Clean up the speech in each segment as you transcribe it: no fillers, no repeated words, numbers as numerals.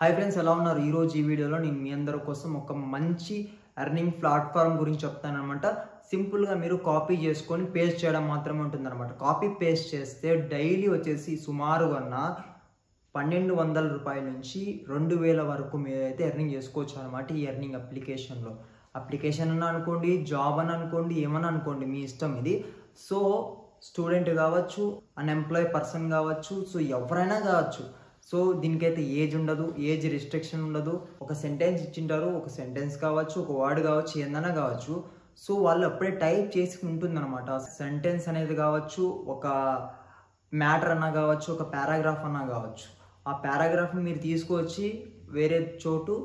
Hi friends, ఎలా ఉన్నారు? ఈరోజు ఈ వీడియోలో నేను మీ అందరి కోసం ఒక మంచి ఎర్నింగ్ ప్లాట్ఫామ్ గురించి చెప్తానమాట. సింపుల్గా మీరు కాపీ చేసుకొని పేస్ట్ చేయడం మాత్రమే ఉంటుందన్నమాట. కాపీ పేస్ట్ చేస్తే డైలీ వచ్చేసి సుమారుగా 1200 రూపాయల నుంచి 2000 వరకు మీరైతే ఎర్నింగ్ చేసుకోవచ్చు అనమాట. ఈ ఎర్నింగ్ అప్లికేషన్ అని అనుకోండి, జాబ్ అని అనుకోండి, ఏమని అనుకోండి, మీ ఇష్టం ఇది. సో స్టూడెంట్ కావచ్చు, అన్ఎంప్లాయ్ పర్సన్ కావచ్చు, సో ఎవరైనా కావచ్చు. సో దీనికైతే ఏజ్ ఉండదు, ఏజ్ రిస్ట్రిక్షన్ ఉండదు. ఒక సెంటెన్స్ ఇచ్చింటారు, ఒక సెంటెన్స్ కావచ్చు, ఒక వర్డ్ కావచ్చు, ఏదైనా కావచ్చు. సో వాళ్ళు అప్పుడే టైప్ చేసి ఉంటుందన్నమాట. సెంటెన్స్ అనేది కావచ్చు, ఒక మ్యాటర్ అన్నా కావచ్చు, ఒక పారాగ్రాఫ్ అన్నా కావచ్చు. ఆ పారాగ్రాఫ్ని మీరు తీసుకొచ్చి వేరే చోటు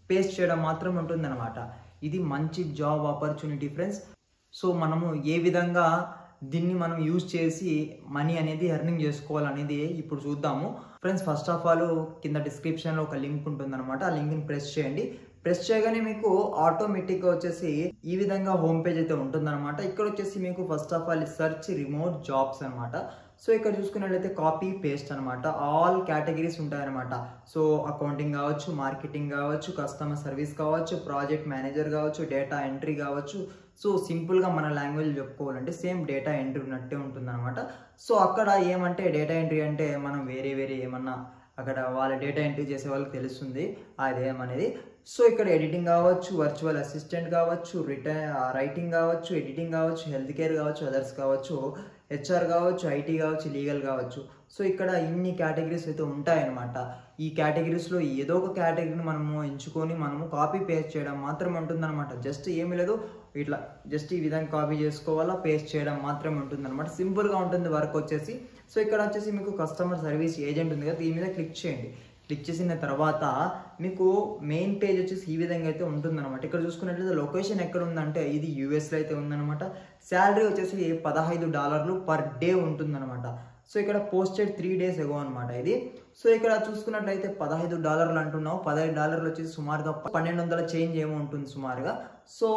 పేస్ట్ చేయడం మాత్రం ఉంటుందన్నమాట. ఇది మంచి జాబ్ ఆపర్చునిటీ ఫ్రెండ్స్. సో మనము ఏ విధంగా దీన్ని మనం యూజ్ చేసి మనీ అనేది ఎర్నింగ్ చేసుకోవాలనేది ఇప్పుడు చూద్దాము ఫ్రెండ్స్. ఫస్ట్ ఆఫ్ ఆల్ కింద డిస్క్రిప్షన్లో ఒక లింక్ ఉంటుందన్నమాట. ఆ లింక్ని ప్రెస్ చేయండి. ప్రెస్ చేయగానే మీకు ఆటోమేటిక్గా వచ్చేసి ఈ విధంగా హోమ్ పేజ్ అయితే ఉంటుందన్నమాట. ఇక్కడ వచ్చేసి మీకు first of all search remote jobs అనమాట. సో ఇక్కడ చూసుకున్నట్లయితే కాపీ పేస్ట్ అనమాట. ఆల్ కేటగిరీస్ ఉంటాయన్నమాట. సో అకౌంటింగ్ కావచ్చు, మార్కెటింగ్ కావచ్చు, కస్టమర్ సర్వీస్ కావచ్చు, ప్రాజెక్ట్ మేనేజర్ కావచ్చు, డేటా ఎంట్రీ కావచ్చు. సో సింపుల్గా మన లాంగ్వేజ్ చెప్పుకోవాలంటే సేమ్ డేటా ఎంట్రీ ఉన్నట్టే ఉంటుందన్నమాట. సో అక్కడ ఏమంటే డేటా ఎంట్రీ అంటే మనం వేరే ఏమన్నా అక్కడ వాళ్ళ డేటా ఎంట్రీ చేసే వాళ్ళకి తెలుస్తుంది అదేమనేది. సో ఇక్కడ ఎడిటింగ్ కావచ్చు, వర్చువల్ అసిస్టెంట్ కావచ్చు, రైటింగ్ కావచ్చు, ఎడిటింగ్ కావచ్చు, హెల్త్ కేర్ కావచ్చు, అదర్స్ కావచ్చు, హెచ్ఆర్ కావచ్చు, ఐటీ కావచ్చు, లీగల్ కావచ్చు. సో ఇక్కడ ఇన్ని కేటగిరీస్ అయితే ఉంటాయన్నమాట. ఈ కేటగిరీస్లో ఏదో ఒక కేటగిరీని మనము ఎంచుకొని మనము కాపీ పేస్ట్ చేయడం మాత్రం ఉంటుందన్నమాట. జస్ట్ ఏమీ లేదు, ఇట్లా జస్ట్ ఈ విధంగా కాపీ చేసుకోవాలా, పేస్ట్ చేయడం మాత్రమే ఉంటుందన్నమాట. సింపుల్గా ఉంటుంది వర్క్ వచ్చేసి. సో ఇక్కడ వచ్చేసి మీకు కస్టమర్ సర్వీస్ ఏజెంట్ ఉంది కదా, దీని మీద క్లిక్ చేయండి. క్లిక్ చేసిన తర్వాత మీకు మెయిన్ పేజ్ వచ్చేసి ఈ విధంగా అయితే ఉంటుందన్నమాట. ఇక్కడ చూసుకున్నట్లయితే లొకేషన్ ఎక్కడ ఉందంటే ఇది యూఎస్లో అయితే ఉందన్నమాట. శాలరీ వచ్చేసి $15 పర్ డే ఉంటుందన్నమాట. సో ఇక్కడ పోస్టెడ్ 3 days ago అనమాట ఇది. సో ఇక్కడ చూసుకున్నట్లయితే $15 అంటున్నావు. $15 వచ్చేసి సుమారుగా 1200 చేంజ్ ఏమో ఉంటుంది సుమారుగా. సో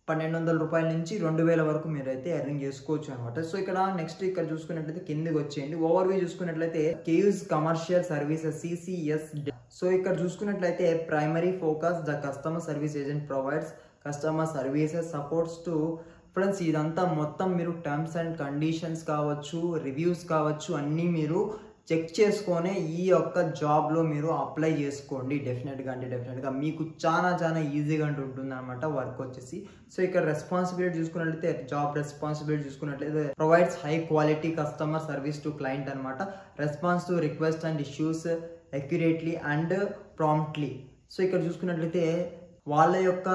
1200 రూపాయల నుంచి 2000 వరకు మీరైతే ఎర్నింగ్ చేసుకోవచ్చు అనమాట. సో ఇక్కడ నెక్స్ట్ ఇక్కడ చూసుకున్నట్లయితే కిందికి వచ్చేయండి. ఓవర్వ్యూ చూసుకున్నట్లయితే caves commercial services CCS. So ఇక్కడ చూసుకున్నట్లయితే primary focus the customer service agent provides customer services supports to friends. ఇదంతా మొత్తం మీరు టర్మ్స్ అండ్ కండిషన్స్ కావచ్చు, రివ్యూస్ కావచ్చు, అన్నీ మీరు చెక్ చేసుకొని ఈ యొక్క జాబ్లో మీరు అప్లై చేసుకోండి. డెఫినెట్గా మీకు చాలా ఈజీగా ఉంటుంది అనమాట వర్క్ వచ్చేసి. సో ఇక్కడ రెస్పాన్సిబిలిటీ చూసుకున్నట్లయితే జాబ్ రెస్పాన్సిబిలిటీ చూసుకున్నట్లయితే provides high quality customer service to client అనమాట. Response to request and issues accurately and promptly. So ఇక్కడ చూసుకున్నట్లయితే వాళ్ళ యొక్క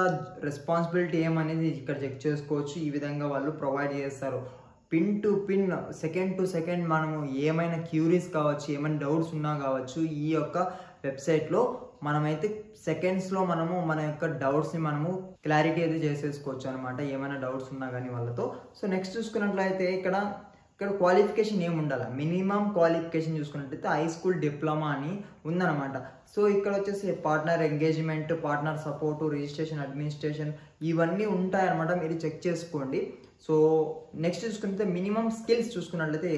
రెస్పాన్సిబిలిటీ ఏమనేది ఇక్కడ చెక్ చేసుకోవచ్చు. ఈ విధంగా వాళ్ళు ప్రొవైడ్ చేస్తారు. Pin to pin, second to second మనము ఏమైనా క్యూరీస్ కావచ్చు, ఏమైనా డౌట్స్ ఉన్నా కావచ్చు, ఈ యొక్క వెబ్సైట్లో మనమైతే సెకండ్స్లో మనము మన యొక్క డౌట్స్ని మనము క్లారిటీ అయితే చేసేసుకోవచ్చు అనమాట, ఏమైనా డౌట్స్ ఉన్నా కానీ వాళ్ళతో. సో నెక్స్ట్ చూసుకున్నట్లయితే ఇక్కడ క్వాలిఫికేషన్ ఏమి ఉండాలి, మినిమం క్వాలిఫికేషన్ చూసుకున్నట్లయితే హై స్కూల్ డిప్లొమా అని ఉందన్నమాట. సో ఇక్కడ వచ్చేసి partner engagement, partner support, registration, administration ఇవన్నీ ఉంటాయన్నమాట. మీరు చెక్ చేసుకోండి. సో నెక్స్ట్ చూసుకుంటే మినిమం స్కిల్స్ చూసుకున్నట్లయితే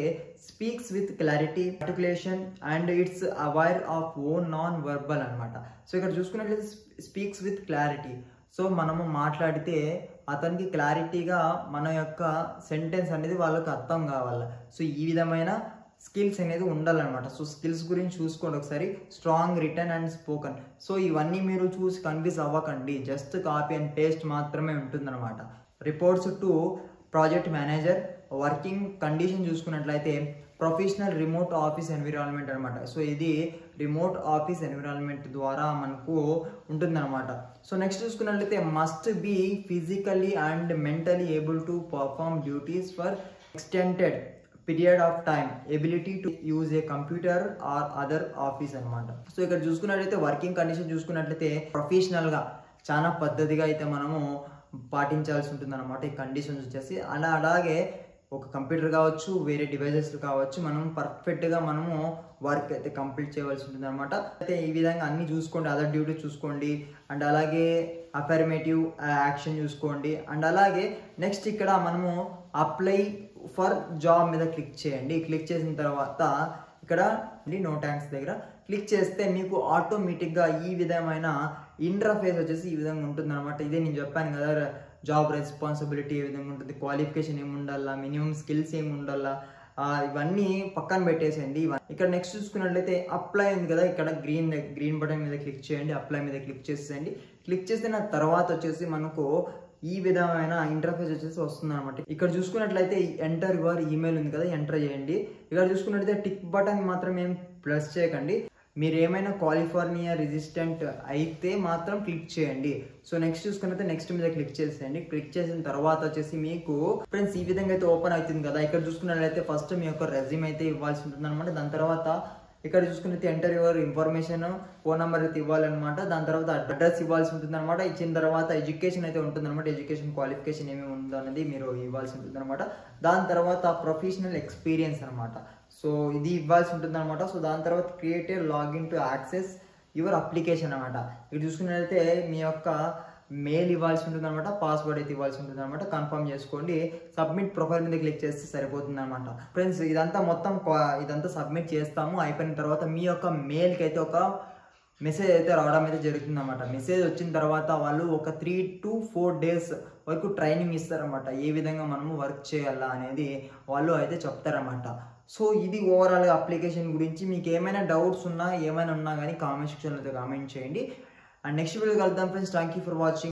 speaks with clarity, articulation and it's aware of own non verbal అనమాట. సో ఇక్కడ చూసుకున్నట్లయితే స్పీక్స్ విత్ క్లారిటీ. సో మనము మాట్లాడితే అతనికి క్లారిటీగా మన యొక్క సెంటెన్స్ అనేది వాళ్ళకి అర్థం కావాలి. సో ఈ విధమైన స్కిల్స్ అనేది ఉండాలన్నమాట. సో స్కిల్స్ గురించి చూసుకోండి ఒకసారి. Strong return and spoken. So ఇవన్నీ మీరు చూసి కన్ఫ్యూజ్ అవ్వకండి, జస్ట్ కాపీ అండ్ పేస్ట్ మాత్రమే ఉంటుందన్నమాట. Reports to project manager. Working condition చూసుకున్నట్లయితే ప్రొఫెషనల్ రిమోట్ ఆఫీస్ ఎన్విరాన్మెంట్ అనమాట. సో ఇది రిమోట్ ఆఫీస్ ఎన్విరాన్మెంట్ ద్వారా మనకు ఉంటుందన్నమాట. సో నెక్స్ట్ చూసుకున్నట్లయితే must be physically and mentally able to perform duties for extended period of time, ability to use a computer or other office అనమాట. So ఇక్కడ చూసుకున్నట్లయితే working condition చూసుకున్నట్లయితే ప్రొఫెషనల్గా చాలా పద్ధతిగా అయితే మనము పాటించాల్సి ఉంటుంది అనమాట ఈ కండిషన్స్ వచ్చేసి. అలాగే ఒక కంప్యూటర్ కావచ్చు, వేరే డివైజెస్ కావచ్చు, మనం పర్ఫెక్ట్గా మనము వర్క్ అయితే కంప్లీట్ చేయవలసి ఉంటుంది అనమాట. అయితే ఈ విధంగా అన్ని చూసుకోండి, అదర్ డ్యూటీ చూసుకోండి, అండ్ అలాగే అఫర్మేటివ్ యాక్షన్ చూసుకోండి. అండ్ అలాగే నెక్స్ట్ ఇక్కడ మనము అప్లై ఫర్ జాబ్ మీద క్లిక్ చేయండి. క్లిక్ చేసిన తర్వాత ఇక్కడ నో ట్యాంక్స్ దగ్గర క్లిక్ చేస్తే మీకు ఆటోమేటిక్గా ఈ విధమైన ఇంటర్ఫేస్ వచ్చేసి ఈ విధంగా ఉంటుంది అనమాట. ఇదే నేను చెప్పాను కదా, జాబ్ రెస్పాన్సిబిలిటీ ఏ విధంగా ఉంటుంది, క్వాలిఫికేషన్ ఏమి ఉండాలా, మినిమం స్కిల్స్ ఏమి ఉండాలా, ఇవన్నీ పక్కన పెట్టేసేయండి. ఇక్కడ నెక్స్ట్ చూసుకున్నట్లయితే అప్లై ఉంది కదా, ఇక్కడ గ్రీన్ బటన్ మీద క్లిక్ చేయండి, అప్లై మీద క్లిక్ చేసేయండి. క్లిక్ చేసిన తర్వాత వచ్చేసి మనకు ఈ విధమైన ఇంటర్ఫేస్ వచ్చేసి వస్తుంది అనమాట. ఇక్కడ చూసుకున్నట్లయితే ఎంటర్ యువర్ ఈమెయిల్ ఉంది కదా, ఎంటర్ చేయండి. ఇక్కడ చూసుకున్నట్లయితే టిక్ బటన్ మాత్రం ఏం ప్రెస్ చేయకండి. మీరు ఏమైనా కాలిఫోర్నియా రెసిస్టెంట్ అయితే మాత్రం క్లిక్ చేయండి. సో నెక్స్ట్ చూసుకున్నట్లయితే నెక్స్ట్ మీద క్లిక్ చేసేయండి. క్లిక్ చేసిన తర్వాత వచ్చేసి మీకు ఫ్రెండ్స్ ఈ విధంగా అయితే ఓపెన్ అవుతుంది కదా. ఇక్కడ చూసుకున్నట్లయితే ఫస్ట్ మీ యొక్క రెజ్యూమ్ అయితే ఇవ్వాల్సి ఉంటుంది అనమాట. దాని తర్వాత ఇక్కడ చూసుకున్నట్లయితే enter your information, phone number అయితే ఇవ్వాలన్నమాట. దాని తర్వాత అడ్రస్ ఇవ్వాల్సి ఉంటుంది అనమాట. ఇచ్చిన తర్వాత ఎడ్యుకేషన్ అయితే ఉంటుంది అనమాట. ఎడ్యుకేషన్ క్వాలిఫికేషన్ ఏమేమి ఉందో అనేది మీరు ఇవ్వాల్సి ఉంటుంది అనమాట. దాని తర్వాత ప్రొఫెషనల్ ఎక్స్పీరియన్స్ అనమాట. సో ఇది ఇవ్వాల్సి ఉంటుంది అనమాట. సో దాని తర్వాత create a login to access your application అనమాట. ఇక్కడ చూసుకున్నట్లయితే మీ యొక్క మెయిల్ ఇవ్వాల్సి ఉంటుంది అనమాట, పాస్వర్డ్ అయితే ఇవ్వాల్సి ఉంటుంది అనమాట. కన్ఫర్మ్ చేసుకోండి. సబ్మిట్ ప్రొఫైల్ మీద క్లిక్ చేస్తే సరిపోతుంది అనమాట. ఫ్రెండ్స్ ఇదంతా సబ్మిట్ చేస్తాము. అయిపోయిన తర్వాత మీ యొక్క మెయిల్కి అయితే ఒక మెసేజ్ అయితే రావడం అయితే జరుగుతుంది అనమాట. మెసేజ్ వచ్చిన తర్వాత వాళ్ళు ఒక 3 to 4 days వరకు ట్రైనింగ్ ఇస్తారన్నమాట. ఏ విధంగా మనము వర్క్ చేయాలా అనేది వాళ్ళు అయితే చెప్తారన్నమాట. సో ఇది ఓవరాల్గా అప్లికేషన్ గురించి. మీకు ఏమైనా డౌట్స్ ఉన్నా కానీ కామెంట్ సెక్షన్లో అయితే కామెంట్ చేయండి. అండ్ నెక్స్ట్ వీడియో కలుద్దాం friends. Thank you for watching.